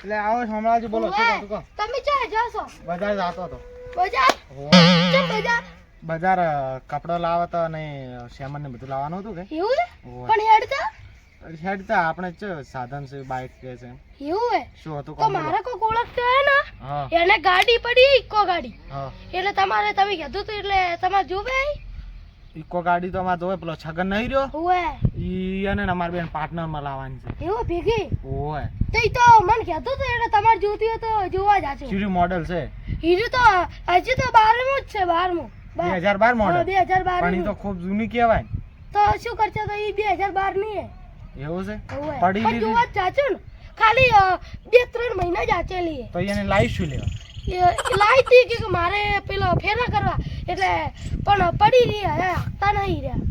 એટલે આવો શામળાજી બોલો શું કહો કહો તમે ચાય જાશો બજાર જાતો હતો બજાર ચમ બજાર બજાર કપડો લાવતો અને સામાન ને બધું લાવવાનું હતું કે એવું છે ઓવે. પણ હેડતા હેડતા આપણે ચ સાધન છે બાઇક કે છે એવું હે શું હતું તો કોણ બોલો? મારા કોઈ ઓળખતો હે ને હા એને ગાડી પડી ઇકો ગાડી હા એટલે તમારે તમે કીધું તું એટલે તમારે જોવે ઇકો ગાડી તો અમારે જોવે પેલો છગન નહીં રહ્યો ઓએ ઈ અને અમાર બેન પાર્ટનર માં લાવવાની છે એવું ભેગી ઓય તઈ તો મને કીધું તું એટલે તમારે જોતી હોય તો જોવા જાજો ચીરી મોડેલ છે હીરું તો હજી તો 12મું જ છે 12મું 2012 મોડેલ 2012 પણ ઈ તો ખૂબ જૂની કહેવાય તો શું કરશે તો ઈ 2012 ની હે એવું છે ઓએ પડી પણ લીધી જોવા જ જાજો ને ખાલી 2-3 મહિના જ આચેલી હે તો એને લાઈવ શું લેવા લાઈ હતી કે મારે પેલો ફેરા કરવા એટલે પણ પડી રહી હે હકતા નહીં રહ્યા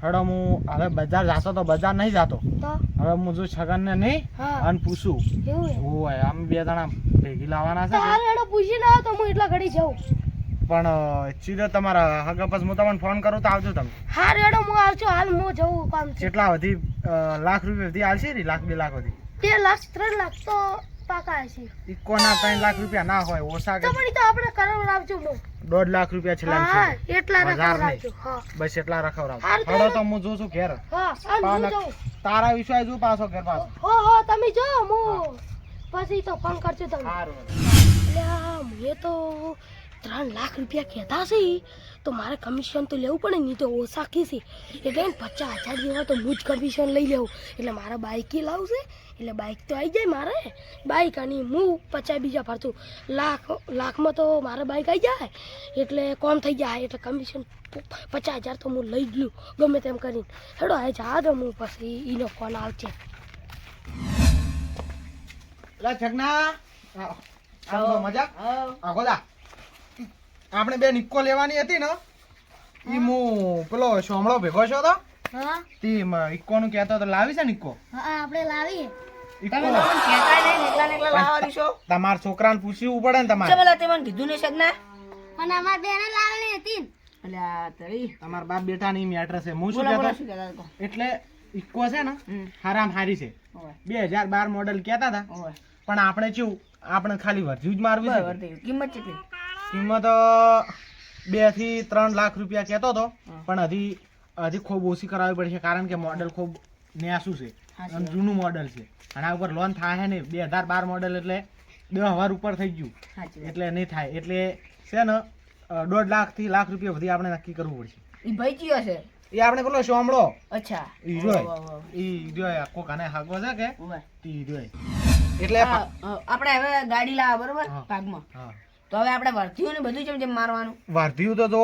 હડો હું હવે બજાર જાતો તો બજાર નહીં જાતો તો હવે હું જો છગન ને નહીં હા અને પૂછું એવું હે ઓય આમ બે જણા ભેગી લાવવાના છે તો હાલ એનો પૂછીને આવો તો હું એટલા ઘડી જાઉં પણ ચીરો તમારા હગા પછી હું તમને ફોન કરું તો આવજો તમે હા રેડો હું આવજો હાલ હું જઉં કામ છે કેટલા વધી લાખ રૂપિયા વધી આવશે ને 1-2 લાખ વધી 2 લાખ 3 લાખ તો પાકા હશે ઇકોના 3 લાખ રૂપિયા ના હોય ઓછા કે તો પણ ઈ તો આપણે કરાવડાવજો હું 1.5 લાખ રૂપિયા છેલ્લા હા એટલા હજાર રખાવડાવજો હા બસ એટલા રખવરાવ હારું તો હડો તો હું જોઉં છું ઘેર હા અને હું જાઉં તારા વિશ્વાસ જો પાછો ઘેર પાછો હો તમે જાઓ હું પછી તો ફોન કરજો તમે સારું અલ્યા મેં તો 3 લાખ રૂપિયા કહેતા છે તો મારે કમિશન તો લેવું પડે નહીં તો ઓછા કીધી એટલે 50,000 જેવા તો હું જ કમિશન લઈ લેવું એટલે મારા બાઇક લાવશે એટલે બાઇક તો આવી જાય મારે બાઇક અને હું 50 બીજા ફરતું લાખમાં તો મારે બાઇક આવી જાય એટલે કોમ થઈ જાય એટલે કમિશન 50,000 તો હું લઈ જ લઉં ગમે તેમ કરીને હેડો હવે જા દો હું પછી એનો ફોન આવશે લા છગના આવો મજા આવો જા આપણે બે નિક્કો લેવાની હતી ને ઈ હું પેલો સોમળો ભેગો છો તો હા તી ઇક્કો નું કહેતો તો લાવી છે નિક્કો હા આપણે લાવીએ ઇક્કો લાવવા દીશો તમાર છોકરાને પૂછવું પડે ને તમારે ચમેલા તે મને કીધું ને સગના અને અમાર બેને લાવવાની હતી અલ્યા તળી તમાર બાપ બેટા ની મેટર છે હું શું બોલો બોલો કહેતો શું કહેતા હતા? એટલે ઇક્કો છે ને હમ. હારામ હારી છે ઓય 2012 મોડેલ કહેતા હતા ઓય પણ આપણે કેવું આપણે ખાલી વર્ધ્યું જ મારવી બરાબર છે થઈ ગયું. કિંમત કેટલી કિંમત 2 થી 3 લાખ રૂપિયા કહેતો હતો પણ હજી ખૂબ ઓછી કરાવવી પડશે કારણ કે મોડેલ ખૂબ ન્યાસું છે હાચી અને જૂનું મોડેલ છે અને આ ઉપર લોન થાય ને 2012 મોડેલ એટલે 10,000 ઉપર થઈ ગયું સાચી વાત. એટલે નહીં થાય એટલે છે ને 1.5 લાખ થી લાખ રૂપિયા સુધી આપણે નક્કી કરવું પડશે ઈ ભાઈ કયો છે એ આપણે પેલો સોમળો અચ્છા ઈ જોય ઈ જોય કોકાને હાગો છે કે ઓય. ઈ જોય એટલે આપણે હવે ગાડી લાવવા બરોબર હા. ભાગમાં હા તો હવે આપણે વર્ધ્યું ને બધું જેમ જેમ મારવાનું વર્ધ્યું તો જો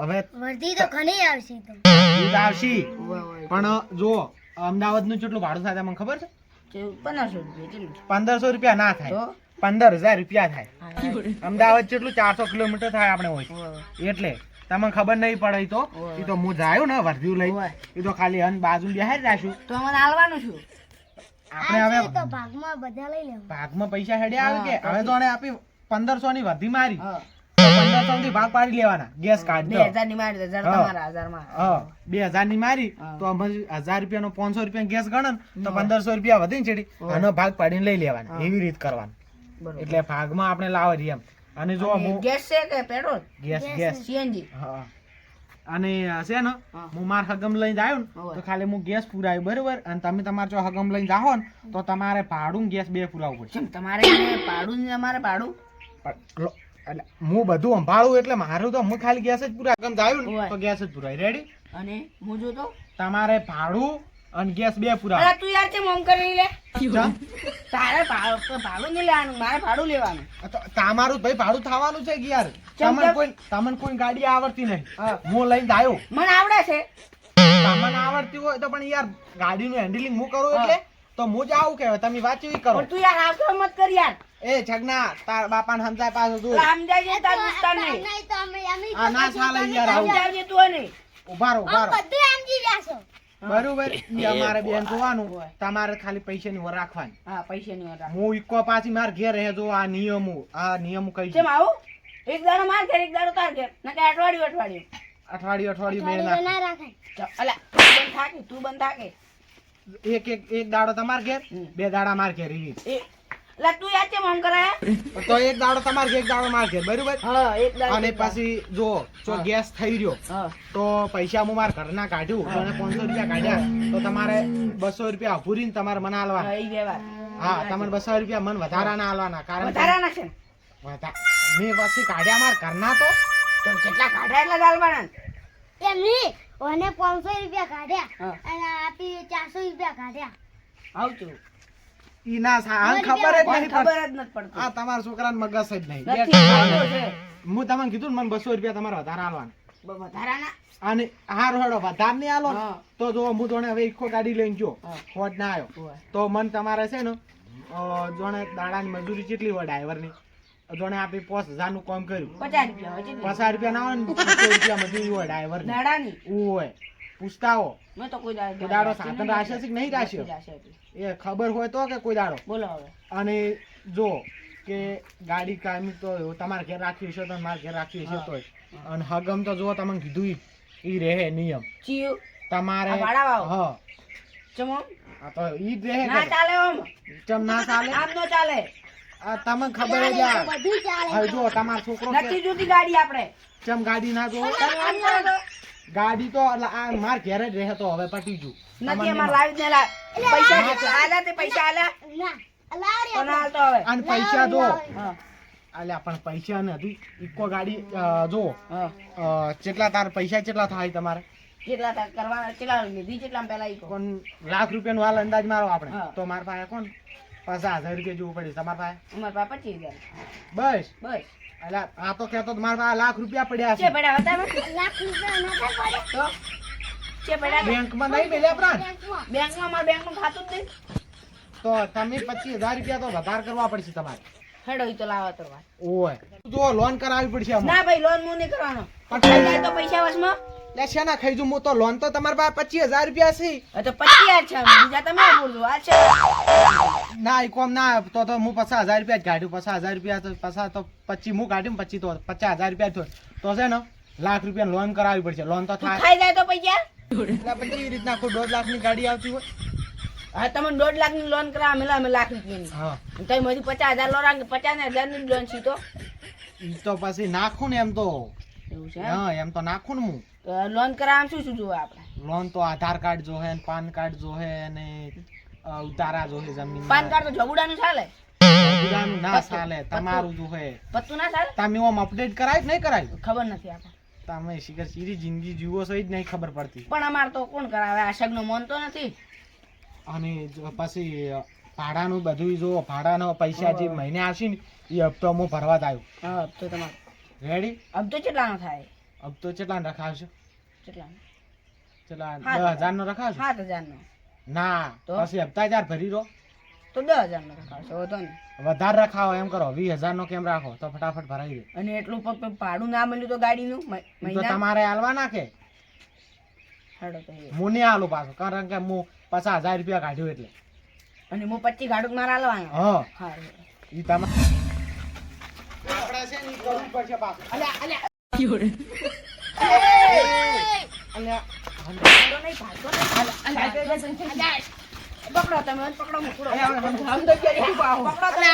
હવે વર્ધી તો ઘણી આવશે તો ઈદ આવશી ઓય ઓય પણ જો અમદાવાદ નું કેટલું ભાડું થાય મને ખબર છે 1500 રૂપિયા કેટલું 1500 રૂપિયા ના તો થાય 15,000 રૂપિયા થાય હા, અમદાવાદ જેટલું 400 કિલોમીટર થાય આપણે હોય ઓય, ઓય. એટલે તમને ખબર નહીં પડે ઈ તો ઓય. ઈ તો હું જાયો ને વર્ધ્યું લઈ ઓય. ઈ તો ખાલી હન બાજુ બેહારી રાખ્યું તો મને હાલવાનું છું આપણે હવે તો ભાગમાં બધા લઈ લેવું ભાગમાં પૈસા હેડ્યા આવે કે હા, હવે તો આને આપી 1500 ની વર્ધી મારી હા 1500 થી ભાગ પાડી લેવાના ગેસ કાર્ડ 2000 ની મારી 1000 હા. તમારા 1000 માં હા 2000 ની મારી હા. તો અમે 1000 રૂપિયાનો 500 રૂપિયા ગેસ ગણન તો 1500 રૂપિયા વધીને ચડી આનો ભાગ પાડીને લઈ લેવાના હા. એવી રીત કરવાનું બરોબર એટલે ભાગમાં આપણે લાવરી એમ અને જો અને હું ગેસ છે કે પેટ્રોલ ગેસ સીએનજી હા અને છે ને હા. હું માર હગમ લઈને આવ્યો ને હોવે. તો ખાલી હું ગેસ પુરાવ્યું બરોબર અને તમે તમારે જો હગમ લઈને જાઓ ને તો તમારે ભાડું ને ગેસ બે પુરાવવું પડશે કેમ તમારે પાડું ને અમારે પાડું પણ એટલે હું બધું સંભાળું એટલે મારું તો હું ખાલી ગેસ જ પુરા હગમ જાયું ને હોવે. તો ગેસ જ પુરાય રેડી અને હું જોતો તમારે ભાડું અને ગેસ બે પુરાવ અરે તું યાર કેમ આમ કરી લે તારે ભાડું નહીં લેવાનું મારે ભાડું લેવાનું તમારું ભાઈ ભાડું થવાનું છે કે યાર ચમ તમને કોઈ ગાડી આવડતી નહીં હા. હું લઈને આવ્યો મને આવડે છે તમને આવડતી હોય તો પણ યાર ગાડીનું હેન્ડલિંગ હું કરું એટલે તો હું જ આવું કે તમે વાંચી કરો પણ તું યાર આવતો મત કર યાર એ છગના તાર બાપાને સમજાય પાછું તું આમ જાય તાર દુસ્તાર નહીં નહીં તો અમે આ ના ચાલે યાર આમ આવું જાય તું નહીં ઉભા રહો ઉભા રહો બધું સમજી જાશો બરોબર ઈ અમારે બેન જોવાનું હોય. તમારે ખાલી પૈસાની વર રાખવાની હા પૈસા નહીં હતા હું ઈકો પાછી માર ઘેર રહે જો આ નિયમો કઈ કેમ આવું એક દાડો માર ઘેર એક દાડો તાર ઘેર ના કે અઠવાડિયું અઠવાડિયું બે ના ના રાખાય ચાલ, અલા તું બંધ થાકે એક દાડો તમાર ઘેર હમ. 2 દાડા માર ઘેર ઈ એ એટલે તું યાદ છે મોમ કરાય તો એક દાડો તમારે એક દાડો માર ઘેર બરોબર હા એક દાડો અને પછી જો હા. ગેસ થઈ રહ્યો હા તો પૈસા હું મારા ઘરના કાઢ્યું અને 500 રૂપિયા કાઢ્યા તો તમારે 200 રૂપિયા અભૂરીને તમારે મને હા આલવાના ઈ વ્યવહાર હા તમારે 200 રૂપિયા મને વધારાના આલવાના કારણ કે વધારાના છે ને? મેં પછી કાઢ્યા મારા ઘરના તો તો જેટલા કાઢ્યા એટલા ગાલવાના ને. એમની ઓને 500 રૂપિયા કાઢ્યા હા અને આપી 400 રૂપિયા કાઢ્યા આવતું ઈ ના હાલ ખબર જ કોઈ નહીં ખબર પડતી. જ નથી પડતી આ તમારા છોકરાને મગજ જ નહીં નથી આવતો છે. હું તમને કીધું ને મને 200 રૂપિયા તમારે વધારે આલવાના વધારાના અને હારો હેડો વધારે નહીં આલો ને હા. તો જો હું જોણે હવે ઈકો ગાડી લઈને જો હા. હોટ ના આવ્યો હોય. તો મન તમારે છે ને જોણે દાડાની મજૂરી કેટલી હોય ડ્રાઈવરની જોણે આપી 5000 નું કામ કર્યું 50 રૂપિયા હોય છે ને? 50 રૂપિયા ના હોય ને 200 રૂપિયા મજૂરી હોય ડ્રાઈવરની દાડાની હોય પૂછતા હો મેં તો કોઈ કે દાડો સાધન રાખ્યો છે કે નહીં રાખ્યો? રાખ્યો એ ખબર હોય તો કે કોઈ દાડો બોલો હવે અને જો કે ગાડી કાયમી તો તમારે ઘેર રાખવી છે તો મારે ઘેર રાખવી છે તોય અને હગમ તો જો તમને કીધું ઈ રહે નિયમ ચિયું તમારે આ ભાડાવાળો? હા ચમો આ તો ઈ જ રહે ના કે ચાલે ઓમ ચમ ના ચાલે આમ નો ચાલે આ તમને ખબર જ આ. બધું ચાલે હવે જો તમારો છોકરો નથી કે જોતી ગાડી આપણે ચમ ગાડી ના જો તમે આમ કરો તો ગાડી તો એટલે આ માર ઘેર જ રહે તો હવે પટી ગયું નથી અમાર લાવી જ ને લા પૈસા કેટલા આલ્યા તે પૈસા આલ્યા ના અલારી તો ના હાલતો હવે અને પૈસા જો હા અલ્યા પણ પૈસા નથી ઈકો ગાડી જો હા કેટલા તાર પૈસા કેટલા થાય તમારે કેટલા તાર કરવાના કેટલા લીધી કેટલા પેલા ઈ કહો પણ લાખ રૂપિયાનો હાલ અંદાજ મારો આપણે હા. તો મારા પાસે કોણ 50,000 રૂપિયા જેવું પડે તમારા પાસે અમાર પાસે 25000 બસ બસ અલ્યા આ તો કહેતો તો મારા પાસે લાખ રૂપિયા પડ્યા છે છે પડ્યા હતા લાખ રૂપિયા નતા પડે તો છે પડ્યા બેંકમાં નહીં મેલ્યા પ્રાણ બેંકમાં બેંકમાં અમાર બેંકનું ખાતું જ નહીં તો તમે 25,000 રૂપિયા તો વધારે કરવા પડશે તમારે હેડો ઈ તો લાવો તો વાત ઓય જો લોન કરાવવી પડશે આમાં. ના ભાઈ લોન હું નહીં કરવાનો પણ ખાઈ જાય તો પૈસા વસમાં લે શેના ખાઈ જુ હું તો લોન તો તમારા પાસે 25,000 રૂપિયા છે હવે તો 25000 છે બીજા તમે બોલજો આ છે ના ઈ કોમ ના તો હું 50,000 રૂપિયા જ કાઢ્યું 50,000 રૂપિયા તો 50 તો 25 હું કાઢ્યું 25 તો 50,000 રૂપિયા થયો તો છે ને લાખ રૂપિયા લોન કરાવવી પડશે લોન તો તું થાય ખાઈ જાય તો પૈસા એટલે પછી કેવી રીતના આખું 1.5 લાખની ગાડી આવતી હોય હવે તમે 1.5 લાખની લોન કરાવો મેલા અમે લાખ રૂપિયાની હા તમે હજી 50,000 લોન 50,000 ની લોન છે તો ઈ તો પછી નાખું ને એમ તો એવું છે હા એમ તો નાખું ને હું તો લોન કરાવવા શું શું જોવે આપણે લોન તો આધાર કાર્ડ જોહે ને પાન કાર્ડ જોહે ને ઉતારા જોહે જમીન પાન કાર્ડ તો જબુડાનું ચાલે ના ચાલે તમારું જોહે પત્તું ના ચાલે તમે આમ અપડેટ કરાય કે નહીં કરાય ખબર નથી આપણે તમે શિખર સીરી જિંદગી જીવો છો એ જ નહીં ખબર પડતી પણ અમાર તો કોણ કરાવે આ સગનો મન તો નથી અને જો પછી ભાડાનું બધું જો ભાડાનો પૈસા જે મહિને આવશે ને એ હપ્તો હું ભરવા જ આવ્યો હા તો તમારે રેડી અબ તો કેટલાનો થાય હપ્તો કેટલા રખાવશો કેટલાનો કેટલા હા. 10,000 નો રખાવશો 7,000 નો ના તો? પછી હપ્તા 1000 ભરી રહો તો 10,000 નો રખાવશો વધો ને વધારે રખાવો એમ કરો 20,000 નો કેમ રાખો તો ફટાફટ ભરાઈ દે અને એટલું ભાડું ના મળ્યું તો ગાડીનું ઈ તો મહિના તમારે હાલવા નાખે હેડો તો એ. હું નહીં હાલું પાછું કારણ કે હું 50,000 રૂપિયા કાઢ્યું એટલે અને હું 25 ગાડું મારા હાલવાનો હા હા ઈ તમારે આપણે છે ને ઈ કરવું પડશે પાછું અલ્યા અલ્યા અલ્યા પકડો તમે મને પકડો મૂકડો અલ્યા પકડો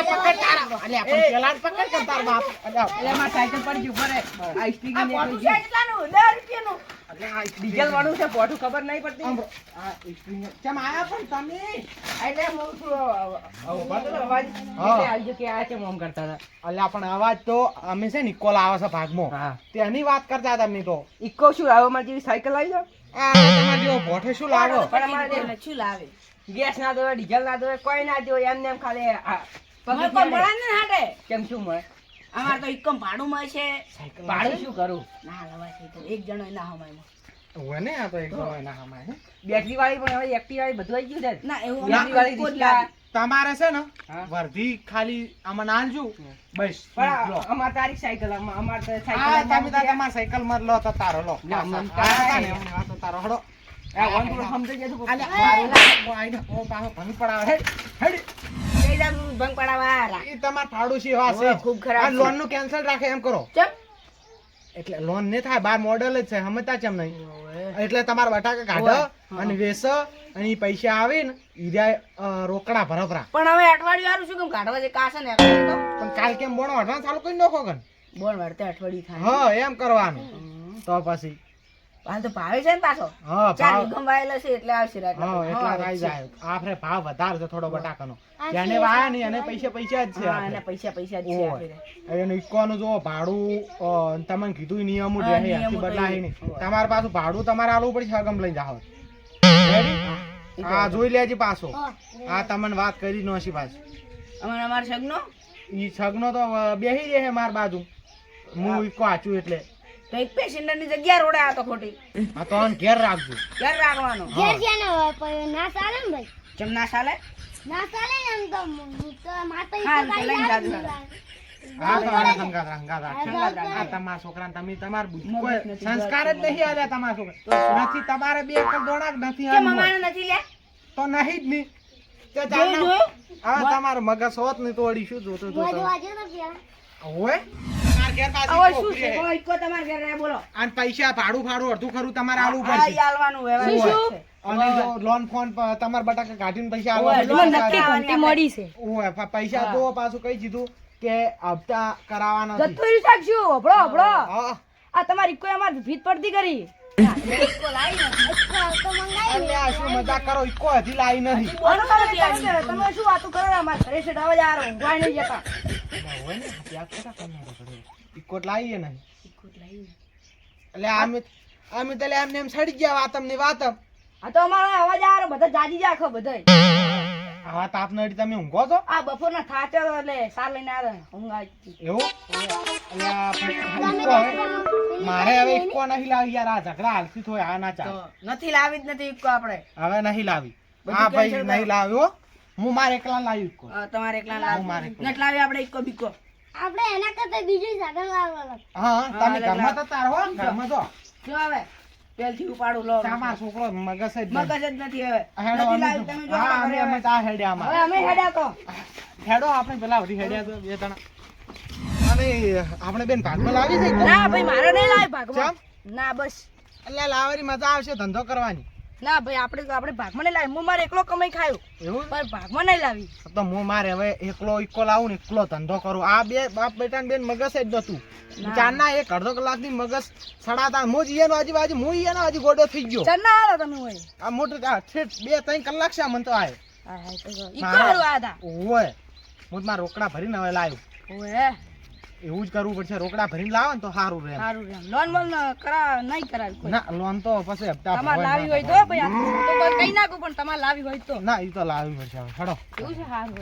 પકડ તારા અલ્યા પણ પેલા જ પકડ કે તાર બાપ અલ્યા માર સાયકલ પર જ ઉભો રહે આ સ્ટીકર આ ને પોટું છે કેટલાનું 10 રૂપિયાનું અલ્યા આ ડીઝલ વાળું છે પોઠું ખબર નહીં પડતી આંભળો. આ સ્પ્રિંગ કેમ આયા પણ તમે એટલે હું શું બદલો અવાજ હા. એટલે આવજો કે આ છે મોમ કરતા હતા અલ્યા પણ અવાજ તો અમે છે ને કોલ આવે છે ભાગમાં હા તેની વાત કરતા હતા અમે તો ઇકો શું લાવો મારી જેવી સાયકલ લાવી દો આ તમારે જેવો ભોઠે શું લાવો પણ અમારે શું લાવે ગેસ ના દોવે ડીઝલ ના દોવે કોઈ ના દોવે એમને એમ ખાલી પગ પર મળે ને હાટે કેમ શું મળે અમાર તો ઇકમ ભાડું માં છે ભાડું શું કરું ના લવાય છે તો એક જણો ના હમાય હોય ને આ તો એક હોય ના હમાય હે. બેટરી વાળી પણ હવે એક્ટિવ વાળી બધું આવી ગયું છે ના એવું ના, બેટરી વાળી રિક્ષા તમારે છે ને હા. વર્ધી ખાલી આમાં નાનજુ બસ લો. અમાર તારી સાયકલ અમાર તો આ તમે તાર તમાર સાયકલ માં લો તો તારો લો ના, પાછા. મન આ કાંઈ. તાને એમની વાતો તારો હડો સમજાઈ જતું અલ્યા, મારું લા, ઓ આઈને, ઓ પાછો ભંગ પડાવે. હેડ, હેડ. ભંગ પડાવા ઈ તમાર ફાડું છે એવા છે ઓય, ખૂબ ખરાબ આ છે. લોન નું કેન્સલ રાખે એમ કરો ચમ એટલે લોન ને થાય 12 મોડલ જ છે સમજતા ચમ નહીં એટલે તમારા બટાકા કાઢો અને વેચો અને ઈ પૈસા આવે ને ઈરા રોકડા ભરપરા પણ હવે અઠવાડિયું વાળું શું કેમ કાઢવા છે કાશે ને અઠવાડિયું તો પણ કાલ કેમ બોણો અડવાન્સ ચાલુ કરી નાખો કન બોલ વળતે અઠવાડિયું થાય હા એમ કરવાનું તો પછી હાલ તો ભાવે છે ને પાછો હા ચાર ભાવ વીઘો વાયેલો છે એટલે આવશે રાત હા એટલા આવી જાય આપણે ભાવ વધારે છે થોડો બટાકાનો જેને વાયા નહીં અને પૈસા જ છે અને પૈસા જ છે આપણે એને ઇકોનું જો ભાડું તમને કીધું નિયમો હા, રહે નિયમો બદલાય તો નહીં હોય. તમારે પાછું ભાડું તમારે આલવું પડશે હગમ લઈ જાઓ હા જોઈ લેજે પાછો આ તમને વાત કરી નો છે પાછું અમાર સગનો ઈ છગનો તો બેહી રહે માર બાજુ હું ઈકો આચું એટલે તો એક પેસેન્જર ની જગ્યા રોડે આ તો ખોટી આ તો આને ઘેર રાખજો ક્યારે રાખવાનો હા. ના ચાલે ને ભાઈ ચમ ના ચાલે ના ચાલે ને એમ તો માતા હા, તો લઈને જાજો. હા તમારા સંગાત આ તમારા છોકરાને તમે તમાર કોઈ સંસ્કાર જ નહીં આલ્યા તમારા છોકરા નથી તમારે બે એકલ દોડા જ નથી કે આલ્યું. મમાને નથી લે તો નહીં જ નહીં તે જોયું, જાણો. જોયું? હવે તમારું મગજ હોત ને તોડી શું જોતું જોતું હોય તમાર ઘેર પાછી હવે શું છોકરી છે હે. કોઈ કો તમાર ઘરે રહે બોલો આન પૈસા ભાડું અડધું ખરું તમારે આલવું હા પડશે ઈ આલવાનું વ્યવહાર શું? છે અને જો લોન ફોન તમાર બટાકા કાઢીને પૈસા ઓય, આલવા લોન પડશે. નક્કી ઘંટી મળી છે ઓય, પૈસા હા. તો પાછું કઈ દીધું કે હપ્તા કરાવવાના નથી. જતું રાખશું હબળો હબળો હા. આ તમારી કોઈ અમાર ભીત પડતી કરી અલ્યા, શું મજાક કરો ઈકો હજી લાવી નથી તમે શું વાતો કરો અમાર ઘરે છે ડાવા યાર ઊંઘવાય નહીં જતા હોય ને, ત્યાં કેતા કરનારો ઘરે. ઈકો જ લાવીએ નહીં એટલે અમે તો લે એમને એમ સડી ગયા વાતમ ને વાતમ આ તો અમારો અવાજ આરો બધા જાજી જાખો બધાય આવા તાપ નડી તમે ઊંઘો છો આ બપોરના થાચે એટલે સાર લઈને આવે ઊંઘ આવી એવું અલ્યા, પણ ઈકો હવે મારે હવે ઈકો નહીં લાવી યાર આ ઝઘડા હાલથી થોય આ ના ચાલે નથી લાવી જ નથી ઈકો આપણે હવે નહીં લાવી બધું હા ભાઈ cancel નહીં લાવ્યો હું મારે એકલા લાવી ઈકો તમારે એકલા હું મારે લાવી નટ લાવી આપણે ઈકો બીકો આપણે એના કરતા બીજું સાધન લાવવાનું હા તમે એટલે ઘરમાં તો તાર હો ઘરમાં તો જો હવે પેલથી ઉપાડું લો તમારો છોકરો મગજ જ નહીં. મગજ જ નથી હવે હેડો નથી અમે લાવી તો- તમે જો હા, ઘરે અમે હવે. તો આ હેડ્યા અમારે. હવે અમે હેડ્યા તો હેડો આપણે પેલા વળી હેડ્યા તો બે ત્રણ. અને આપણે બેન ભાગમાં લાવી છે ઈકો? ના ભાઈ મારે નહીં લાવી ભાગમાં ચમ? ના બસ અલ્યા લાવવાની મજા આવશે ધંધો કરવાની ના ભાઈ આપણે ભાગમાં નહીં લાવી હું મારે એકલો કમાઈ ખાયું એવું પણ ભાગમાં નહીં લાવી તો હું મારે હવે એકલો ઈકો લાવું ને એકલો ધંધો કરું આ બે બાપ બેટા ને બેન મગજ જ નતું ચારના એક અડધો કલાકની મગજ સડાતા હું જ ઈયાનો હજી ગોડો થઈ ગયો ચાલ ના આવો તમે હોય આ મોટું આ ઠેઠ 2-3 કલાક છે મને તો આય ઈકો હારું આયા હતા ઓય હું તો મારા રોકડા ભરીને હવે લાવ્યો ઓએ એવું જ કરવું પડશે રોકડા ભરીને લાવો ને તો સારું રહે સારું છે લોન બોન નહીં કરાવી કોઈ ના લોન તો પછી હપ્તા તમારે ભરવાના. લાવી હોય તો ભાઈ તો કઈ નાખું પણ તમારે લાવી હોય તો ના એ તો લાવવી પડશે હવે હેડો એવું છે સારું